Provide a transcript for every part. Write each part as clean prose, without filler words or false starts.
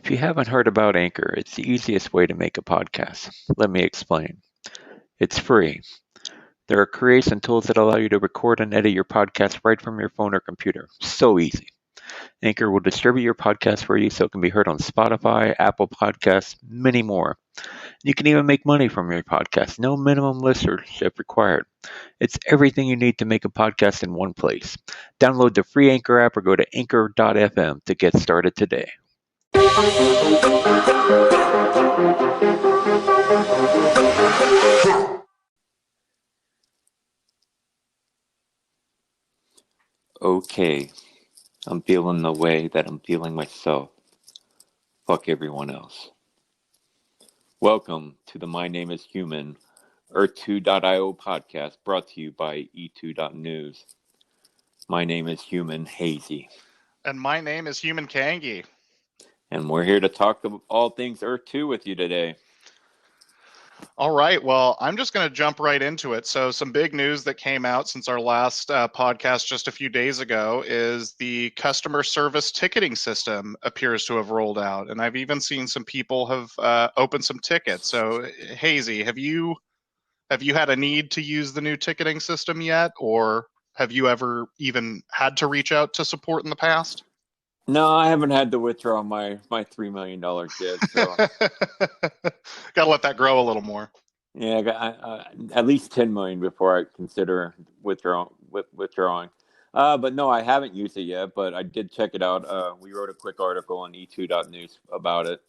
If you haven't heard about Anchor, it's the easiest way to make a podcast. Let me explain. It's free. There are creation tools that allow you to record and edit your podcast right from your phone or computer. So easy. Anchor will distribute your podcast for you so it can be heard on Spotify, Apple Podcasts, many more. You can even make money from your podcast. No minimum listenership required. It's everything you need to make a podcast in one place. Download the free Anchor app or go to anchor.fm to get started today. Okay, I'm feeling the way that I'm feeling myself. Fuck everyone else. Welcome to the My Name is Human Earth2.io podcast brought to you by E2.news. My name is Human Hazy. And my name is Human Kangy. And we're here to talk all things Earth 2 with you today. All right, well, I'm just going to jump right into it. So some big news that came out since our last podcast just a few days ago is the customer service ticketing system appears to have rolled out. And I've even seen some people have opened some tickets. So Hazy, have you had a need to use the new ticketing system yet? Or have you ever even had to reach out to support in the past? No, I haven't had to withdraw my $3 million yet. So. Got to let that grow a little more. Yeah, I got at least 10 million before I consider withdrawing. But no, I haven't used it yet, but I did check it out. We wrote a quick article on E2.news about it.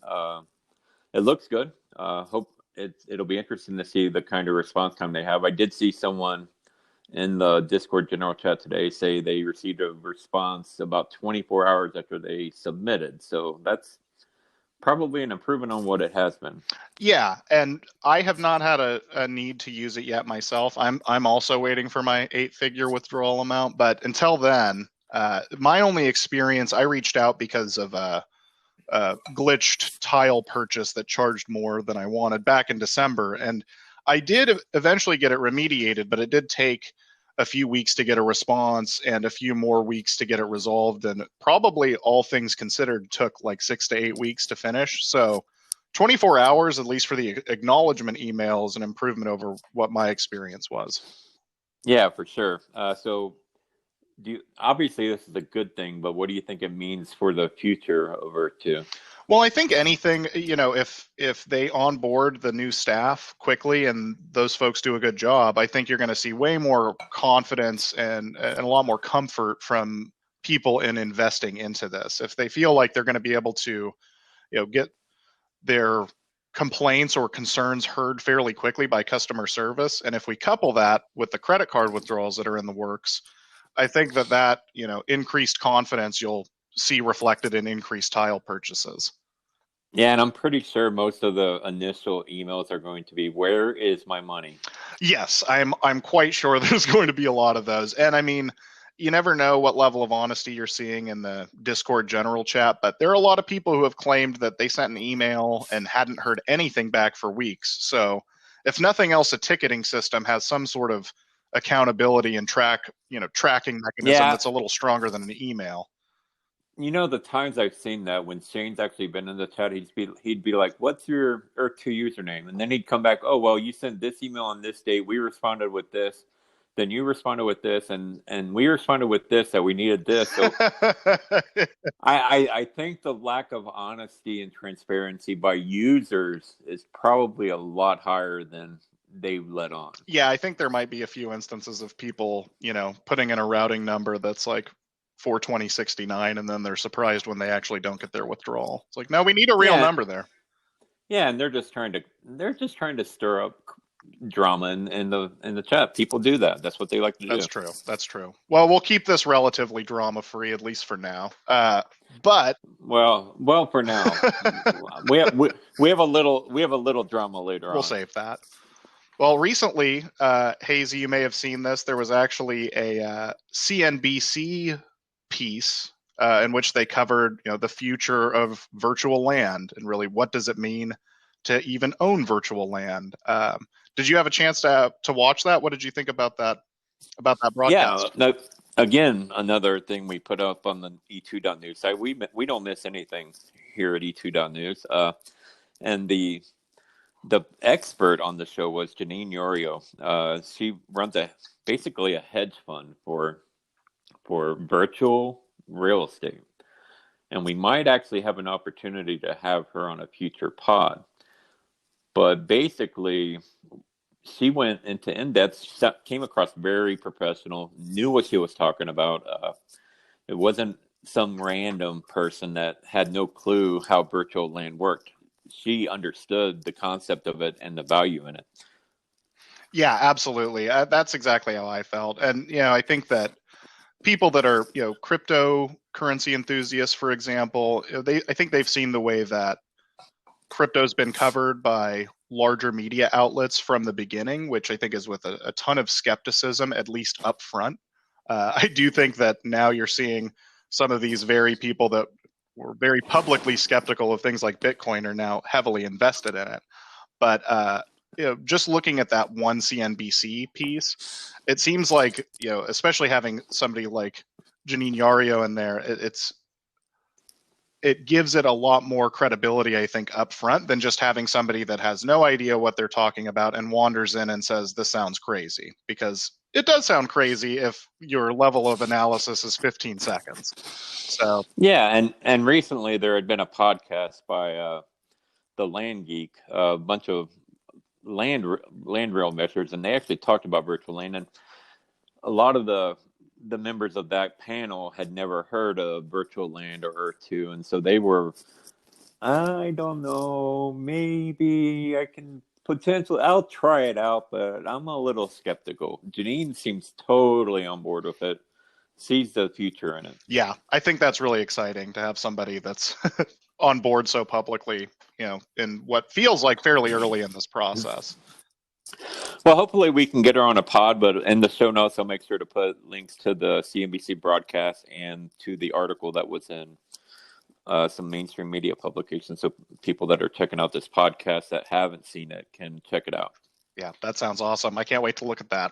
It looks good. Hope it'll be interesting to see the kind of response time they have. I did see someone in the Discord general chat today say they received a response about 24 hours after they submitted. So that's probably an improvement on what it has been. Yeah, and I have not had a need to use it yet myself. I'm also waiting for my 8-figure withdrawal amount, but until then, my only experience, I reached out because of a glitched tile purchase that charged more than I wanted back in December, and I did eventually get it remediated, but it did take a few weeks to get a response and a few more weeks to get it resolved, and probably all things considered took like 6 to 8 weeks to finish. So 24 hours, at least for the acknowledgement email, is an improvement over what my experience was. Yeah, for sure. So obviously this is a good thing, but what do you think it means for the future of Earth 2? Well, I think anything, if they onboard the new staff quickly and those folks do a good job, I think you're going to see way more confidence and a lot more comfort from people in investing into this. If they feel like they're going to be able to, get their complaints or concerns heard fairly quickly by customer service, and if we couple that with the credit card withdrawals that are in the works, I think that increased confidence you'll see reflected in increased tile purchases. Yeah, and I'm pretty sure most of the initial emails are going to be, "Where is my money?" Yes, I'm quite sure there's going to be a lot of those. And I mean, you never know what level of honesty you're seeing in the Discord general chat, but there are a lot of people who have claimed that they sent an email and hadn't heard anything back for weeks. So if nothing else, a ticketing system has some sort of accountability and tracking mechanism that's a little stronger than an email. The times I've seen that when Shane's actually been in the chat, he'd be like, "What's your Earth2 username?" And then he'd come back, "Oh, well, you sent this email on this date. We responded with this. Then you responded with this, and we responded with this, that we needed this." So I think the lack of honesty and transparency by users is probably a lot higher than they let on. Yeah, I think there might be a few instances of people, putting in a routing number that's like 42069, and then they're surprised when they actually don't get their withdrawal. It's like, no, we need a real number there. Yeah, and they're just trying to stir up drama in the chat. People do that. That's what they like to do. That's true. Well, we'll keep this relatively drama free, at least for now. But well, for now, we have a little drama later on. We'll save that. Well, recently, Hazy, you may have seen this. There was actually a CNBC piece in which they covered, the future of virtual land and really what does it mean to even own virtual land. Did you have a chance to watch that? What did you think about that broadcast? Yeah, Again, another thing we put up on the E2.news site. We don't miss anything here at E2.news. And the expert on the show was Janine Yorio. She runs basically a hedge fund for virtual real estate, and we might actually have an opportunity to have her on a future pod. But basically, she went into in-depth, came across very professional, knew what she was talking about. It wasn't some random person that had no clue how virtual land worked. She understood the concept of it and the value in it. Yeah, absolutely. That's exactly how I felt. And, I think that people that are, cryptocurrency enthusiasts, for example, I think they've seen the way that crypto's been covered by larger media outlets from the beginning, which I think is with a ton of skepticism, at least up front. I do think that now you're seeing some of these very people that were very publicly skeptical of things like Bitcoin are now heavily invested in it. But just looking at that one CNBC piece, it seems like, especially having somebody like Janine Yorio in there, it gives it a lot more credibility, I think, up front than just having somebody that has no idea what they're talking about and wanders in and says, this sounds crazy, because it does sound crazy if your level of analysis is 15 seconds. So yeah, and recently there had been a podcast by the Land Geek, a bunch of land rail measures, and they actually talked about virtual land, and a lot of the members of that panel had never heard of virtual land or Earth 2, and so they were, I don't know, maybe I can potentially, I'll try it out, but I'm a little skeptical. Janine seems totally on board with it, sees the future in it. yeah, I think that's really exciting to have somebody that's on board so publicly, in what feels like fairly early in this process. Well, hopefully we can get her on a pod, but in the show notes, I'll make sure to put links to the CNBC broadcast and to the article that was in some mainstream media publications, so people that are checking out this podcast that haven't seen it can check it out. Yeah, that sounds awesome. I can't wait to look at that.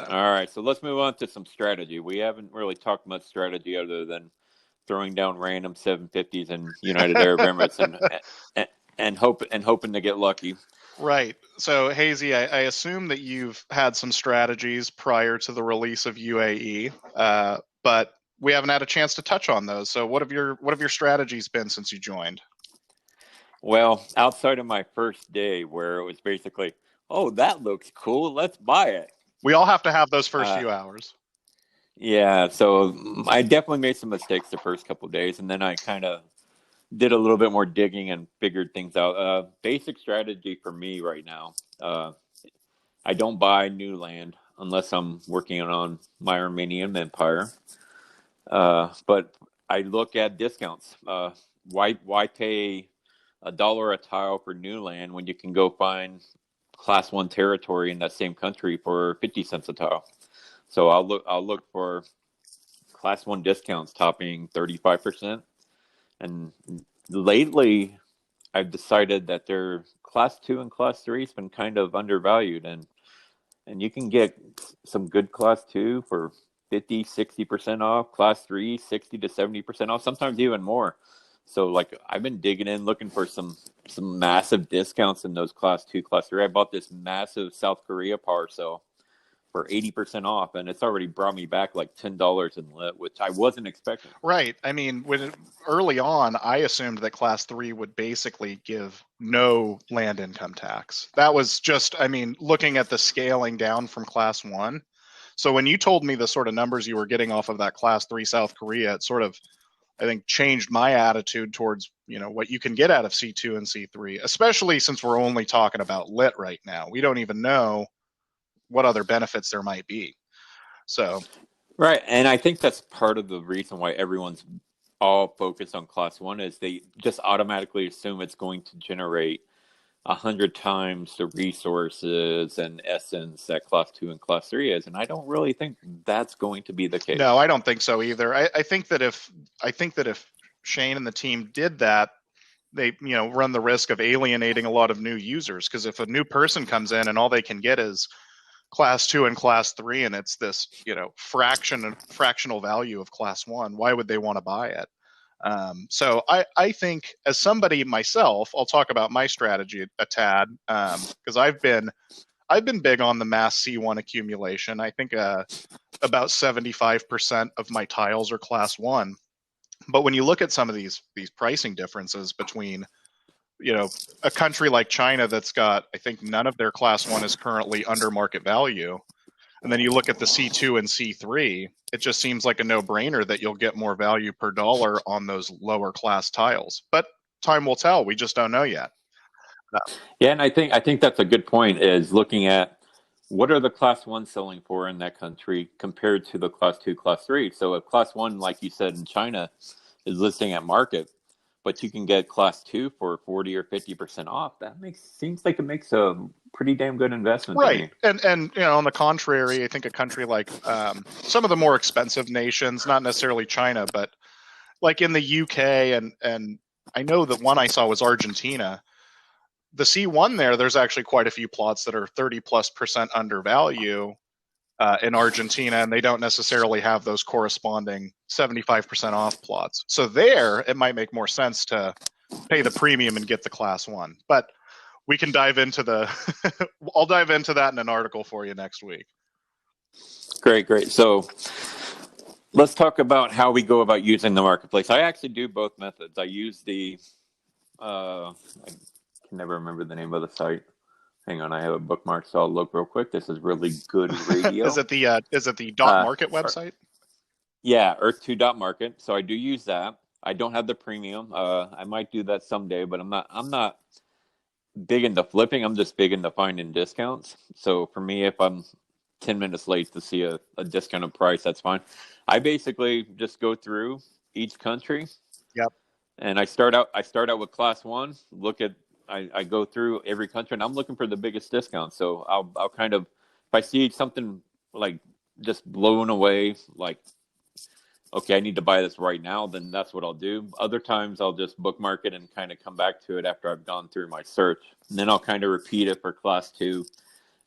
All right, so let's move on to some strategy. We haven't really talked much strategy other than throwing down random 750s in United Arab Emirates and hoping to get lucky. Right. So, Hazy, I assume that you've had some strategies prior to the release of UAE, but we haven't had a chance to touch on those. So, what have your strategies been since you joined? Well, outside of my first day, where it was basically, oh, that looks cool, let's buy it. We all have to have those first few hours. Yeah, so I definitely made some mistakes the first couple of days, and then I kind of did a little bit more digging and figured things out. Basic strategy for me right now, I don't buy new land unless I'm working on my Armenian Empire. But I look at discounts. Why pay $1 a tile for new land when you can go find Class 1 territory in that same country for 50 cents a tile? So I'll look for Class 1 discounts topping 35%. And lately, I've decided that their Class 2 and Class 3 has been kind of undervalued, and you can get some good Class 2 for 50, 60% off, Class 3, 60 to 70% off, sometimes even more. So, like, I've been digging in, looking for some massive discounts in those Class 2, Class 3. I bought this massive South Korea parcel for 80% off, and it's already brought me back like $10 in lit, which I wasn't expecting. Right. I mean, early on, I assumed that Class 3 would basically give no land income tax. That was just, looking at the scaling down from Class 1. So when you told me the sort of numbers you were getting off of that Class 3 South Korea, it sort of, I think, changed my attitude towards, what you can get out of C2 and C3, especially since we're only talking about lit right now. We don't even know what other benefits there might be. So, right. And I think that's part of the reason why everyone's all focused on Class 1 is they just automatically assume it's going to generate 100 times the resources and essence that Class 2 and Class 3 is, and I don't really think that's going to be the case. No, I don't think so either. I think that if Shane and the team did that, they run the risk of alienating a lot of new users, because if a new person comes in and all they can get is class 2 and class 3, and it's this, fractional value of class 1. Why would they want to buy it? So I think, as somebody myself, I'll talk about my strategy a tad, because I've been big on the mass C1 accumulation. I think about 75% of my tiles are class 1. But when you look at some of these pricing differences between, a country like China that's got, I think none of their class 1 is currently under market value, and then you look at the C2 and C3, it just seems like a no-brainer that you'll get more value per dollar on those lower class tiles. But time will tell. We just don't know yet. Yeah, and I think that's a good point, is looking at what are the class 1 selling for in that country compared to the class 2, class 3. So if class 1, like you said, in China is listing at market, but you can get class 2 for 40 or 50% off, that seems like it makes a pretty damn good investment. Right. And on the contrary, I think a country like some of the more expensive nations, not necessarily China, but like in the UK, and I know that one I saw was Argentina. The C1 there's actually quite a few plots that are 30+% under value in Argentina, and they don't necessarily have those corresponding 75% off plots. So there, it might make more sense to pay the premium and get the class 1. But we can dive into I'll dive into that in an article for you next week. Great. So let's talk about how we go about using the marketplace. I actually do both methods. I use I can never remember the name of the site. Hang on, I have a bookmark, so I'll look real quick. This is really good radio. Is it the .market website? Yeah, Earth2.market. So I do use that. I don't have the premium. I might do that someday, but I'm not big into flipping. I'm just big into finding discounts. So for me, if I'm 10 minutes late to see a discounted price, that's fine. I basically just go through each country. Yep. And I start out with class 1. I go through every country, and I'm looking for the biggest discount. So I'll kind of, if I see something like just blown away, like, okay, I need to buy this right now, then that's what I'll do. Other times I'll just bookmark it and kind of come back to it after I've gone through my search. And then I'll kind of repeat it for class 2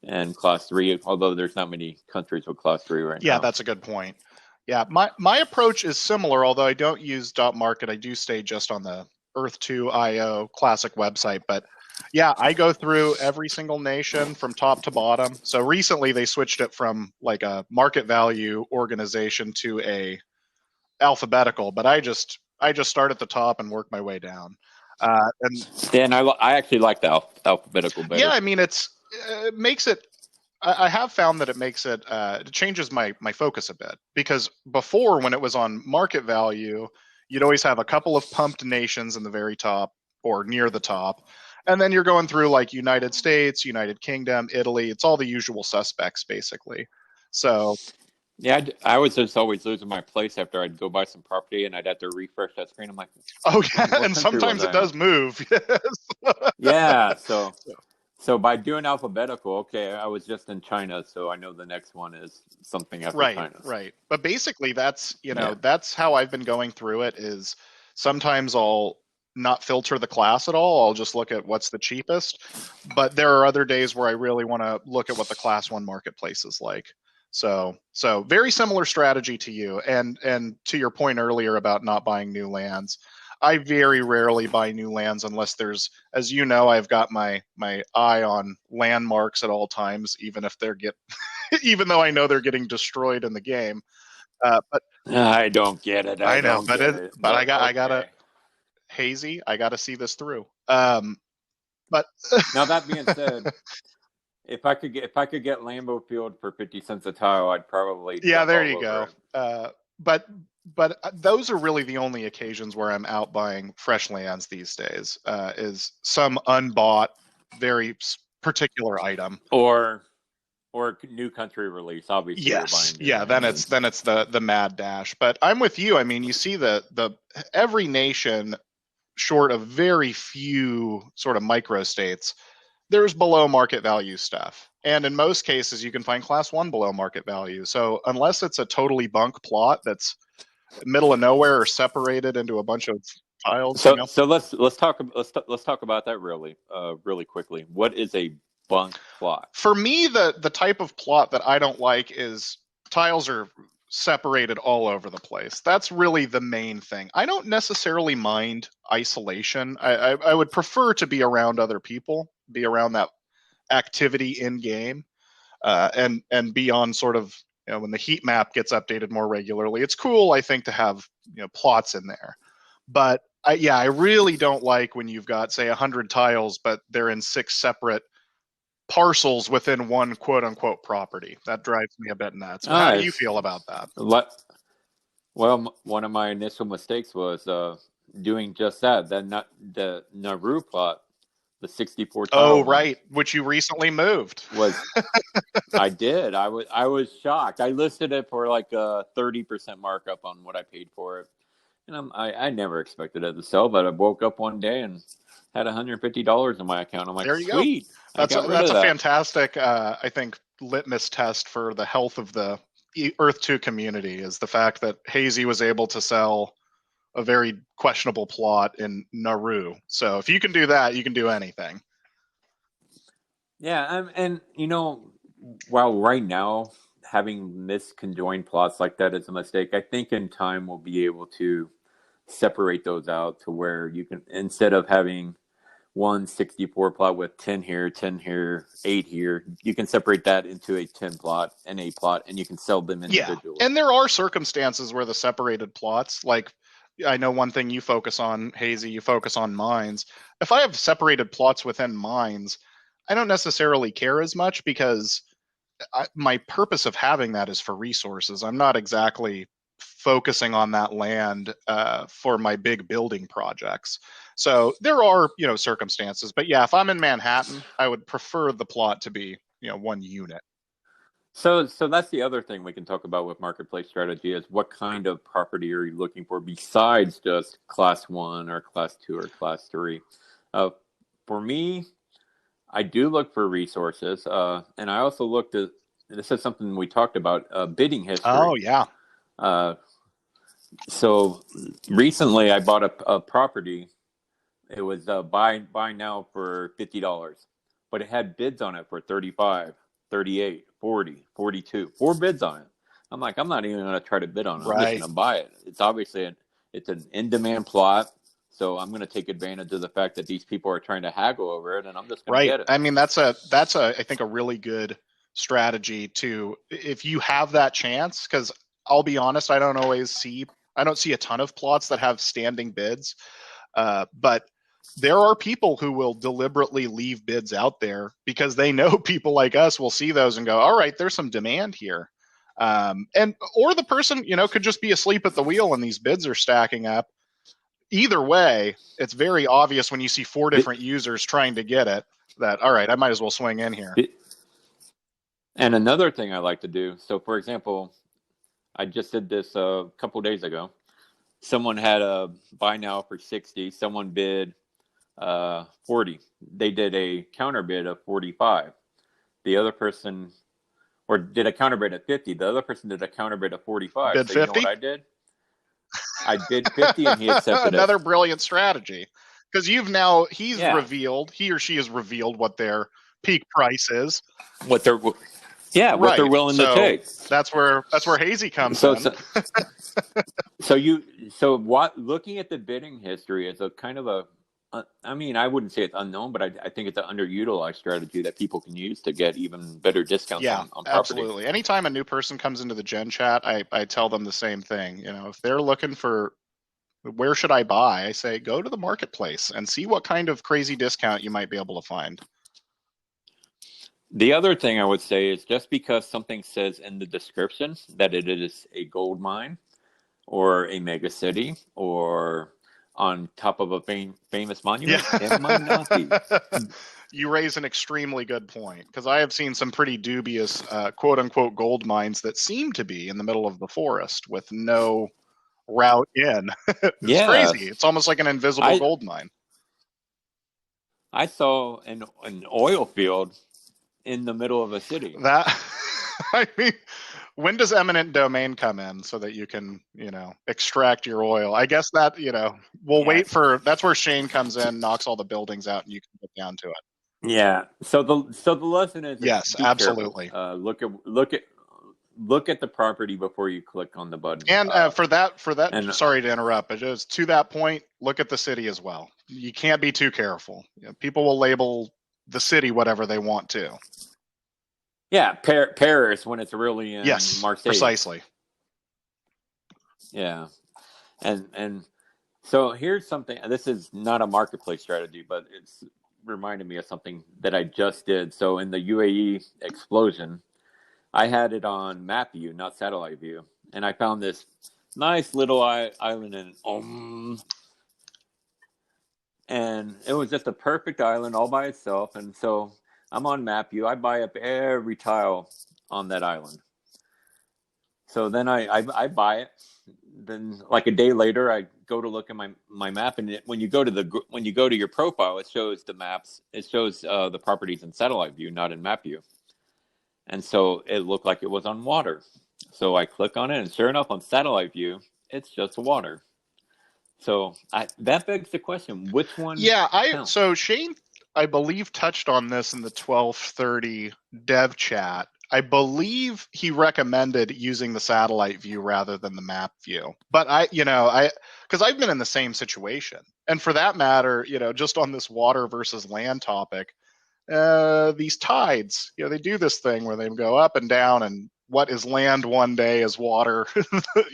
and class 3, although there's not many countries with class 3 right now. Yeah, that's a good point. Yeah, my approach is similar, although I don't use .market. I do stay just on the Earth2.io classic website. But yeah, I go through every single nation from top to bottom. So recently they switched it from like a market value organization to a alphabetical, but I just start at the top and work my way down. And I actually like the alphabetical better. Yeah, I mean, it makes it. I have found that it makes it. It changes my focus a bit, because before, when it was on market value, you'd always have a couple of pumped nations in the very top or near the top, and then you're going through like United States, United Kingdom, Italy. It's all the usual suspects, basically. So. Yeah, I was just always losing my place after I'd go buy some property and I'd have to refresh that screen. I'm like, oh yeah, and sometimes it does move. Yeah, so by doing alphabetical, okay, I was just in China, so I know the next one is something after China. Right. But basically, that's that's how I've been going through it. Is sometimes I'll not filter the class at all. I'll just look at what's the cheapest. But there are other days where I really want to look at what the class 1 marketplace is like. So very similar strategy to you. And to your point earlier about not buying new lands, I very rarely buy new lands unless there's, as you know, I've got my eye on landmarks at all times, even if even though I know they're getting destroyed in the game. But I don't get it. I know, but I gotta okay. Hazy. I gotta see this through. But now that being said, if I could get Lambeau Field for 50 cents a tile, I'd probably there you go. But those are really the only occasions where I'm out buying fresh lands these days. Is some unbought, very particular item, or new country release. Obviously, yes, then it's the mad dash. But I'm with you. I mean, you see the every nation, short of very few sort of micro states, there's below market value stuff. And in most cases, you can find class 1 below market value. So unless it's a totally bunk plot that's middle of nowhere or separated into a bunch of tiles. So let's talk about that really quickly. What is a bunk plot? For me, the type of plot that I don't like is tiles are separated all over the place. That's really the main thing. I don't necessarily mind isolation. I would prefer to be around other people, be around that activity in game, and be on sort of, when the heat map gets updated more regularly. It's cool, I think, to have plots in there, but I really don't like when you've got, say, 100 tiles, but they're in 6 separate parcels within one quote unquote property. That drives me a bit nuts. How do you feel about that? Well, one of my initial mistakes was doing just that. The Nauru plot, the 64 tile. Oh, right, which you recently moved. I did. I was shocked. I listed it for like a 30% markup on what I paid for it, and I never expected it to sell. But I woke up one day and had $150 in my account. I'm like, there you sweet. Go. That's a fantastic, I think, litmus test for the health of the Earth 2 community, is the fact that Hazy was able to sell a very questionable plot in Nauru. So if you can do that, you can do anything. Yeah, and while right now having misconjoined plots like that is a mistake, I think in time we'll be able to separate those out to where you can, instead of having 164 plot with 10 here, 10 here, 8 here, you can separate that into a 10 plot and a plot, and you can sell them individually. Yeah, and there are circumstances where the separated plots, like, I know one thing you focus on, Hazy, you focus on mines. If I have separated plots within mines, I don't necessarily care as much, because my purpose of having that is for resources. I'm not exactly focusing on that land for my big building projects. So there are, circumstances, but yeah, if I'm in Manhattan, I would prefer the plot to be, one unit. So that's the other thing we can talk about with marketplace strategy, is what kind of property are you looking for besides just class 1 or class 2 or class 3? For me, I do look for resources, and I also looked at, this is something we talked about, bidding history. Oh, yeah. So recently I bought a property. It was buy now for $50, but it had bids on it for 35, 38, 40, 42. 4 bids on it. I'm like, I'm not even going to try to bid on it. I'm just going to buy it. It's obviously it's an in-demand plot. So I'm going to take advantage of the fact that these people are trying to haggle over it, and I'm just going to get it. I mean, that's I think a really good strategy to, if you have that chance, because I'll be honest, I don't see a ton of plots that have standing bids, but there are people who will deliberately leave bids out there because they know people like us will see those and go, all right, there's some demand here. Or the person, could just be asleep at the wheel and these bids are stacking up. Either way, it's very obvious when you see 4 different users trying to get it that, all right, I might as well swing in here. And another thing I like to do, so for example, I just did this a couple days ago. Someone had a buy now for 60. Someone bid 40. They did a counter bid of 45. The other person, or did a counter bid at 50. The other person did a counter bid of 45. Bid 50? You know what I did? I bid 50 and he accepted Another it. Brilliant strategy. Because he or she has revealed what their peak price is. What they're willing to take. That's where Hazy comes in. Looking at the bidding history is a kind of I wouldn't say it's unknown, but I think it's an underutilized strategy that people can use to get even better discounts on property. Absolutely. Anytime a new person comes into the Gen Chat, I tell them the same thing. If they're looking for where should I buy, I say go to the marketplace and see what kind of crazy discount you might be able to find. The other thing I would say is, just because something says in the description that it is a gold mine or a mega city or on top of a famous monument, it might not be. You raise an extremely good point, because I have seen some pretty dubious quote-unquote gold mines that seem to be in the middle of the forest with no route in. It's crazy. It's almost like an invisible gold mine. I saw an oil field in the middle of a city. When does eminent domain come in so that you can, extract your oil? I guess that, we'll wait for, that's where Shane comes in, knocks all the buildings out, and you can get down to it. Yeah. So the lesson is Yes, be careful. absolutely. Look at the property before you click on the button. And for that, And sorry to interrupt, but just to that point, look at the city as well. You can't be too careful. People will label the city whatever they want to. yeah, Paris when it's really in Yes, Marseille. precisely. Yeah. And so here's something. This is not a marketplace strategy, but it's reminded me of something that I just did. So in the UAE explosion, I had it on map view, not satellite view, and I found this nice little island in and it was just a perfect island all by itself. And so I'm on map view. I buy up every tile on that island. So then I buy it. Then like a day later, I go to look at my map, and when you go to your profile, it shows the maps. It shows the properties in satellite view, not in map view. And so it looked like it was on water. So I click on it, and sure enough, on satellite view, it's just water. So that begs the question: which one counts? So Shane, I believe, touched on this in the 1230 dev chat. I believe he recommended using the satellite view rather than the map view. But because I've been in the same situation, and for that matter, just on this water versus land topic, these tides, they do this thing where they go up and down, and what is land one day is water,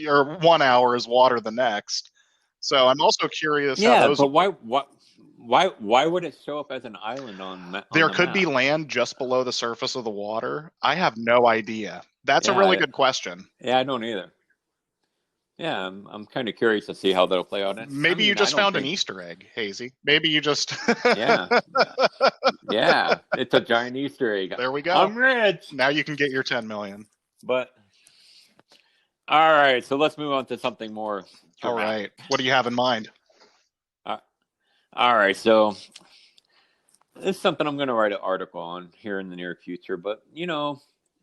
or 1 hour is water the next. So I'm also curious how Yeah, those but work. why would it show up as an island on There the could be map? land just below the surface of the water. I have no idea. That's a really Yeah, good question. yeah, I don't either. Yeah, I'm kind of curious to see how that'll play out. I Maybe you mean, I just don't found an think. Easter egg, Hazy. Maybe you just. Yeah, yeah, it's a giant Easter egg. There we go. I'm rich. Now you can get your 10 million. But all right, so let's move on to something more All dramatic. right. What do you have in mind? Uh, all right, so it's something I'm going to write an article on here in the near future. But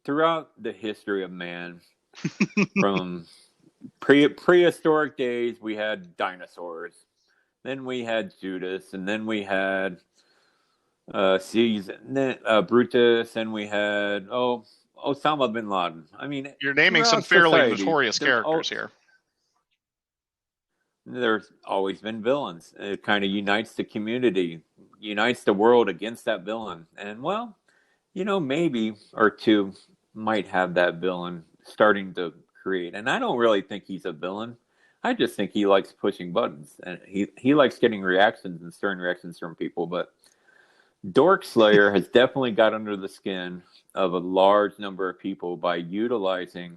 throughout the history of man, from prehistoric days, we had dinosaurs. Then we had Judas, and then we had Caesar, Brutus, and we had Osama bin Laden. I mean, You're naming some throughout fairly society, notorious characters here. there's always been villains. It kind of unites the community, unites the world against that villain. And well, maybe or two might have that villain starting to create. And I don't really think he's a villain. I just think he likes pushing buttons and he likes getting reactions and stirring reactions from people. But Dork Slayer has definitely got under the skin of a large number of people by utilizing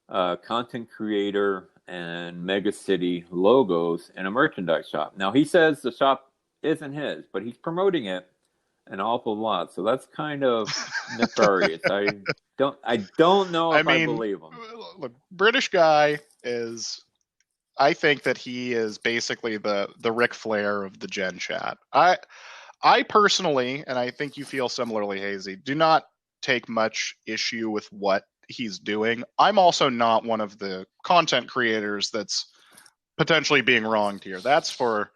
content creator and mega city logos in a merchandise shop. Now he says the shop isn't his, but he's promoting it an awful lot. So that's kind of nefarious. I don't know I if I mean, believe him. look, British guy is. I think that he is basically the Ric Flair of the Gen Chat. I personally, and I think you feel similarly, Hazy, do not take much issue with what he's doing. I'm also not one of the content creators that's potentially being wronged here. That's for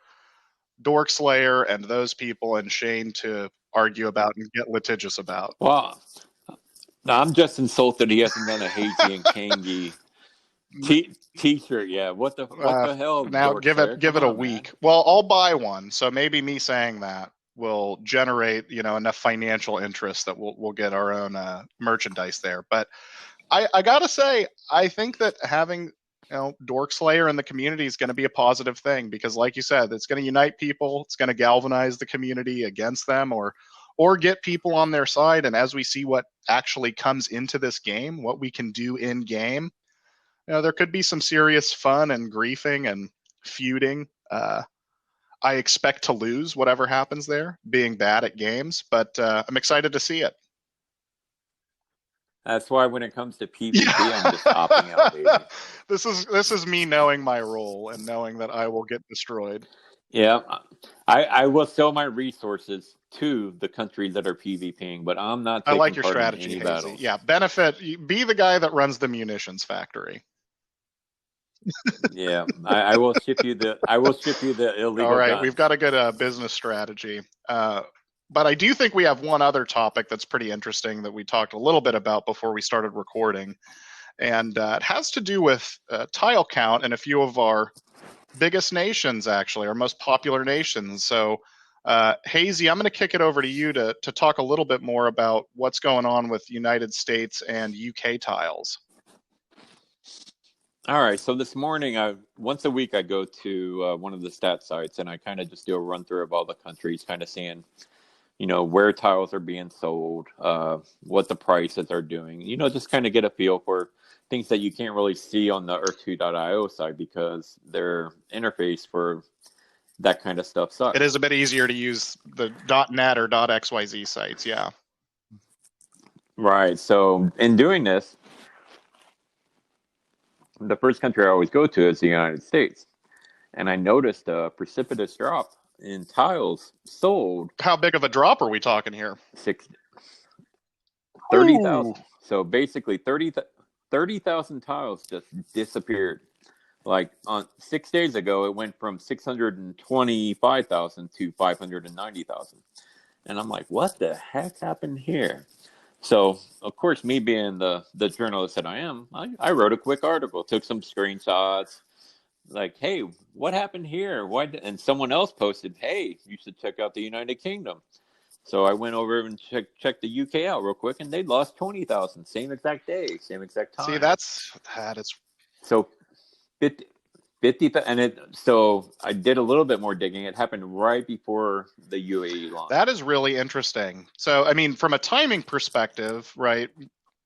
Dork Slayer and those people and Shane to argue about and get litigious about. Well, I'm just insulted he hasn't done a Hazy and Kangy t-shirt yet. What the hell, Now Dork Slayer? give Come it a on, man. week. Well, I'll buy one. So maybe me saying that will generate enough financial interest that we'll get our own merchandise there. But I gotta say, I think that having Dork Slayer in the community is going to be a positive thing because, like you said, it's going to unite people. It's going to galvanize the community against them, or get people on their side. And as we see what actually comes into this game, what we can do in game, there could be some serious fun and griefing and feuding. I expect to lose whatever happens there, being bad at games, but I'm excited to see it. That's why when it comes to PvP, Yeah. I'm just opting out, baby. This is me knowing my role and knowing that I will get destroyed. Yeah, I will sell my resources to the countries that are PvPing, but I'm not I like taking your part in strategy, any Hazy. battles. Yeah, benefit. Be the guy that runs the munitions factory. Yeah, I will ship you the illegal All right, guns. we've got a good business strategy. But I do think we have one other topic that's pretty interesting that we talked a little bit about before we started recording. And it has to do with tile count in a few of our biggest nations, actually, our most popular nations. So, Hazy, I'm going to kick it over to you to talk a little bit more about what's going on with United States and UK tiles. All right. So this morning, once a week I go to one of the stat sites, and I kind of just do a run through of all the countries, kind of seeing, where tiles are being sold, what the prices are doing. Just kind of get a feel for things that you can't really see on the Earth2.io side because their interface for that kind of stuff sucks. It is a bit easier to use the .net or .xyz sites, yeah. Right. So in doing this, the first country I always go to is the United States. And I noticed a precipitous drop in tiles sold. How big of a drop are we talking here? 30,000. So basically 30,000 tiles just disappeared. Like on 6 days ago, it went from 625,000 to 590,000. And I'm like, what the heck happened here? So, of course, me being the journalist that I am, I wrote a quick article, took some screenshots, like, hey, what happened here? And someone else posted, hey, you should check out the United Kingdom. So I went over and checked the UK out real quick, and they lost 20,000, same exact day, same exact time. See, that is so 50, and so I did a little bit more digging. It happened right before the UAE launch. That is really interesting. So, I mean, from a timing perspective, right,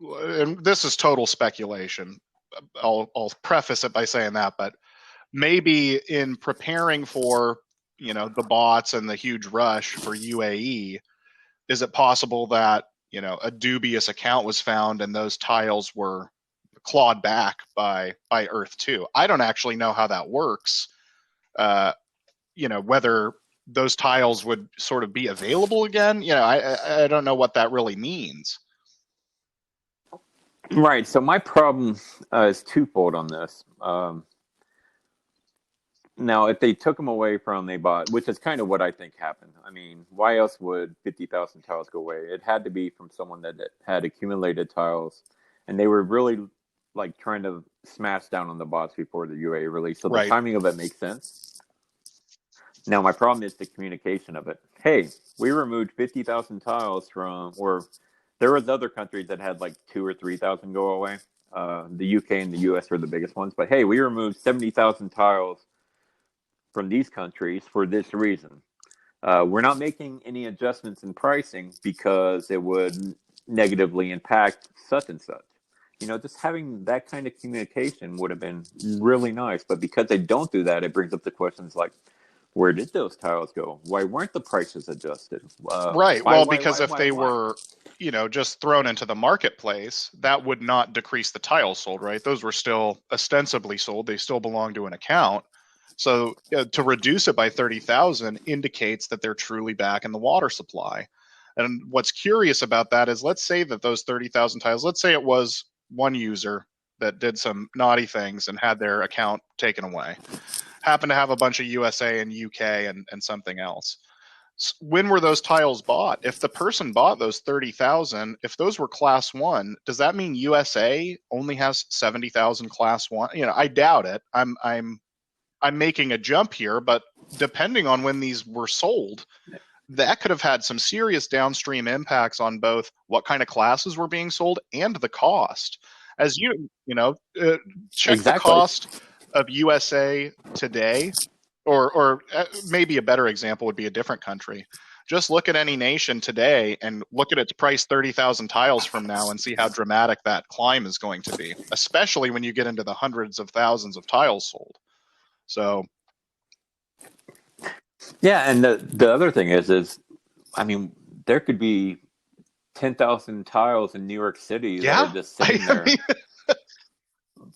and this is total speculation. I'll preface it by saying that, but maybe in preparing for, the bots and the huge rush for UAE, is it possible that, a dubious account was found and those tiles were clawed back by Earth 2? I don't actually know how that works. Whether those tiles would sort of be available again. I don't know what that really means. Right. So my problem is twofold on this. Now, if they took them away from they bought, which is kind of what I think happened. I mean, why else would 50,000 tiles go away? It had to be from someone that had accumulated tiles, and they were really like trying to smash down on the bots before the UA release. So the timing of it makes sense. Now, my problem is the communication of it. Hey, we removed 50,000 tiles from, or there was other countries that had like 2,000 or 3,000 go away. The UK and the US were the biggest ones. But hey, we removed 70,000 tiles from these countries for this reason. We're not making any adjustments in pricing because it would negatively impact such and such. Just having that kind of communication would have been really nice. But because they don't do that, it brings up the questions like, where did those tiles go? Why weren't the prices adjusted? Right. Well, because if they were, just thrown into the marketplace, that would not decrease the tiles sold, right? Those were still ostensibly sold. They still belong to an account. So to reduce it by 30,000 indicates that they're truly back in the water supply. And what's curious about that is, let's say that those 30,000 tiles, let's say it was one user that did some naughty things and had their account taken away, happened to have a bunch of USA and UK and something else. So when were those tiles bought? If the person bought those 30,000, if those were class 1, does that mean USA only has 70,000 class 1? I doubt it. I'm making a jump here, but depending on when these were sold, that could have had some serious downstream impacts on both what kind of classes were being sold and the cost. As check the cost of USA today, or maybe a better example would be a different country. Just look at any nation today and look at its price 30,000 tiles from now and see how dramatic that climb is going to be, especially when you get into the hundreds of thousands of tiles sold. So, yeah, and the other thing is, I mean, there could be 10,000 tiles in New York City that are just sitting there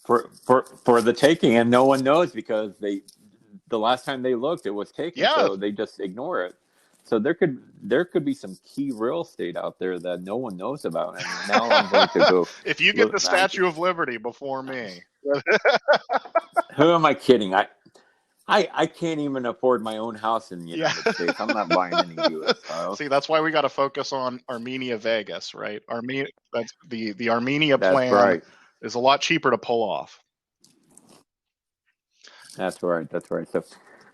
for the taking, and no one knows because the last time they looked, it was taken, so they just ignore it. So there could be some key real estate out there that no one knows about, and now I'm going to go. If you get the Statue of Liberty before me, who am I kidding? I can't even afford my own house in the Yeah. United States. I'm not buying any U.S. See, tiles. that's why we got to focus on Armenia Vegas, right? Armenia, that's the Armenia That's plan right. is a lot cheaper to pull off. That's right. That's right.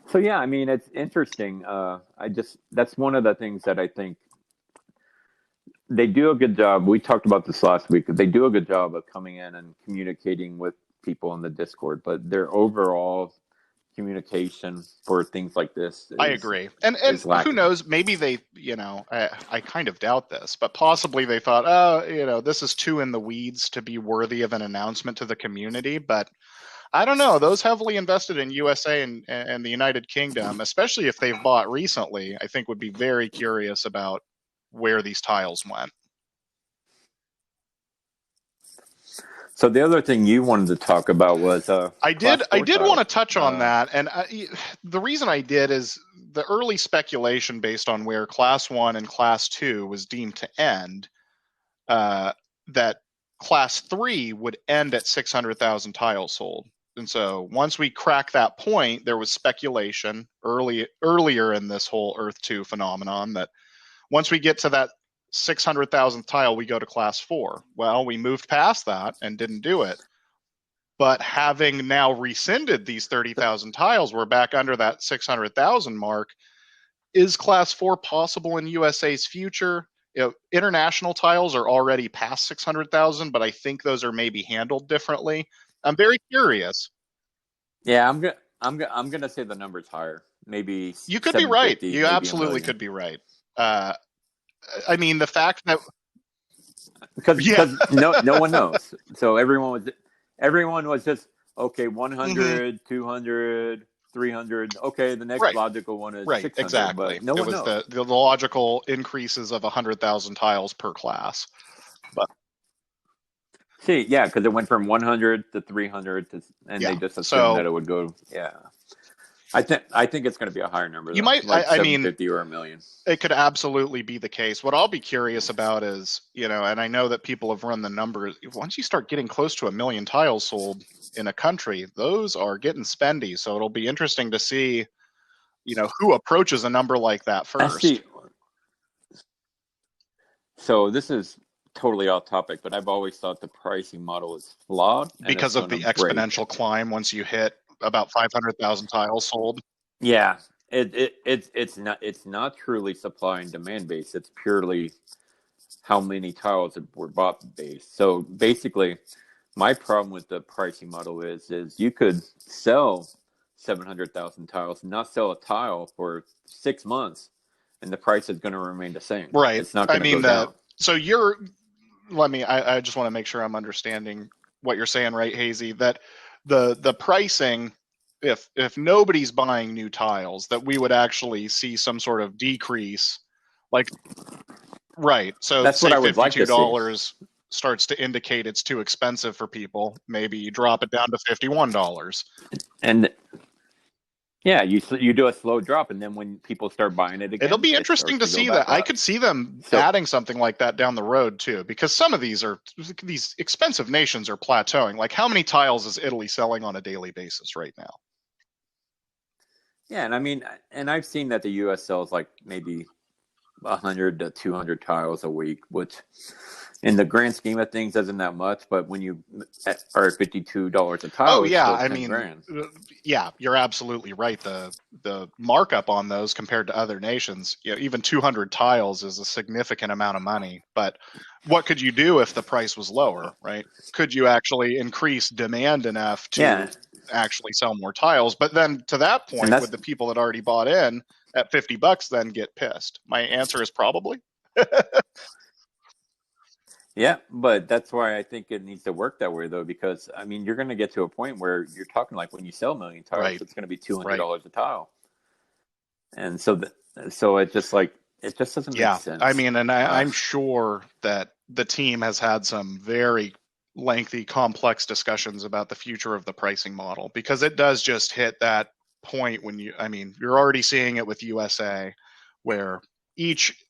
So yeah, I mean, it's interesting. That's one of the things that I think they do a good job. We talked about this last week. They do a good job of coming in and communicating with people in the Discord, but their overall communication for things like this I agree. And is who lacking. knows, maybe they, I kind of doubt this, but possibly they thought, oh, this is too in the weeds to be worthy of an announcement to the community. But I don't know, those heavily invested in USA and the United Kingdom, especially if they've bought recently, I think would be very curious about where these tiles went. So the other thing you wanted to talk about was I class did I four did want to tiles. touch on that, and the reason I did is the early speculation based on where Class 1 and Class 2 was deemed to end, that Class 3 would end at 600,000 tiles sold. And so once we crack that point, there was speculation earlier in this whole Earth 2 phenomenon that once we get to that 600,000th tile, we go to Class 4. Well, we moved past that and didn't do it. But having now rescinded these 30,000 tiles, we're back under that 600,000 mark. Is Class 4 possible in USA's future? International tiles are already past 600,000, but I think those are maybe handled differently. I'm very curious. Yeah, I'm gonna say the number's higher. Maybe You could be right. 750, You maybe a absolutely million. could be right. Uh, I mean, the fact that Because yeah, no one knows. So everyone was just okay, mm-hmm. 100, 200, 300. Okay, the next Right, logical one is right, 600, exactly. but no It one was knows. the logical increases of 100,000 tiles per class. But See, yeah, because it went from 100 to 300 and they yeah, just assumed so that it would go. Yeah, I think it's going to be a higher number you though, might. like I mean, 750 or a million. it could absolutely be the case. What I'll be curious about is, and I know that people have run the numbers. Once you start getting close to 1 million tiles sold in a country, those are getting spendy. So it'll be interesting to see, who approaches a number like that That's first. the. So this is totally off topic, but I've always thought the pricing model is flawed and it's Because of going to the break. exponential climb once you hit about 500,000 tiles sold. Yeah, it's not truly supply and demand based. It's purely how many tiles were bought based. So basically, my problem with the pricing model is you could sell 700,000 tiles, and not sell a tile for 6 months, and the price is going to remain the same. Right. It's not I going to go mean, down. so I just want to make sure I'm understanding what you're saying, right, Hazy, that the pricing, if nobody's buying new tiles, that we would actually see some sort of decrease, like, right. So That's what say I would like to see. $52 starts to indicate it's too expensive for people. Maybe you drop it down to $51. And yeah, you do a slow drop, and then when people start buying it It'll again, be it interesting starts to to go see that. back I up. could see them So adding something like that down the road too, because some of these expensive nations are plateauing. Like, how many tiles is Italy selling on a daily basis right now? yeah, and I mean, and I've seen that the U.S. sells like maybe 100 to 200 tiles a week, which in the grand scheme of things isn't that much, but when you are $52 a Oh tile, it's yeah, still I 10 mean, grand. yeah, you're absolutely right. The markup on those compared to other nations, even 200 tiles is a significant amount of money. But what could you do if the price was lower, right? Could you actually increase demand enough Yeah, to actually sell more tiles? But then to that and point, that's would the people that already bought in at $50 then get pissed? My answer is probably. yeah, but that's why I think it needs to work that way though, because I mean, you're going to get to a point where you're talking like when you sell a million tiles, Right, it's going to be $200 right. a tile, and so it just doesn't make Yeah, I sense. mean, and Uh, I'm sure that the team has had some very lengthy, complex discussions about the future of the pricing model, because it does just hit that point when you're already seeing it with USA, where each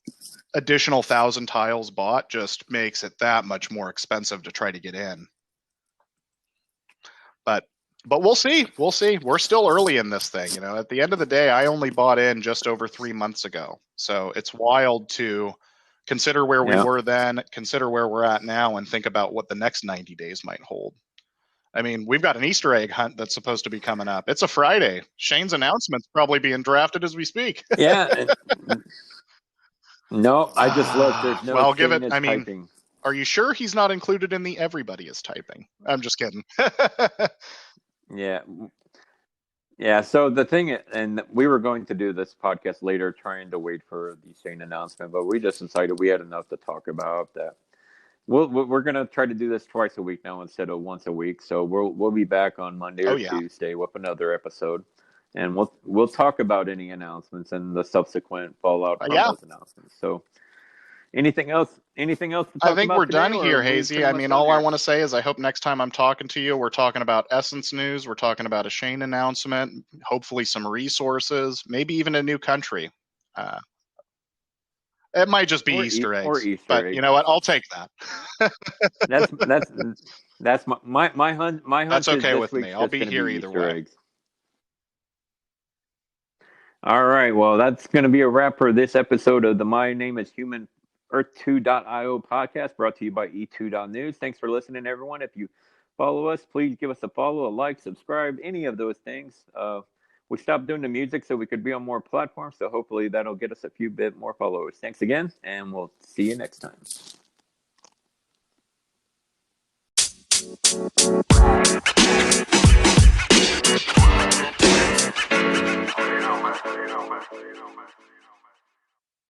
additional 1,000 tiles bought just makes it that much more expensive to try to get in. But But we'll see. We'll see. We're still early in this thing. You know, at the end of the day, I only bought in just over 3 months ago. So it's wild to consider where we Yeah. were then, consider where we're at now, and think about what the next 90 days might hold. I mean, we've got an Easter egg hunt that's supposed to be coming up. It's a Friday. Shane's announcement's probably being drafted as we speak. Yeah. No, I just looked. There's no Well, give Shane it. is I mean, typing. are you sure he's not included in the everybody is typing? I'm just kidding. Yeah. Yeah, so the thing, and we were going to do this podcast later, trying to wait for the Shane announcement, but we just decided we had enough to talk about that. We're gonna try to do this twice a week now instead of once a week. So we'll be back on Monday Oh or yeah. Tuesday with another episode, and we'll talk about any announcements and the subsequent fallout from Yeah. those announcements. So anything else? Anything else to I talk think about we're today, done or are here, we Hazy. pretty I much mean, done all I here? want to say is I hope next time I'm talking to you, we're talking about Essence news, we're talking about a Shane announcement, hopefully some resources, maybe even a new country. Uh, it might just be Easter Or eggs, Easter but you eggs. know what? I'll take that. That's that's my hunch That's is okay this with me. week's I'll just be going to be here either Easter way. eggs. All right, well that's going to be a wrap for this episode of the My Name is Human Earth2.io podcast, brought to you by E2.news. Thanks for listening, everyone. If you follow us, please give us a follow, a like, subscribe, any of those things. We stopped doing the music so we could be on more platforms, so hopefully that'll get us a few bit more followers. Thanks again, and we'll see you next time.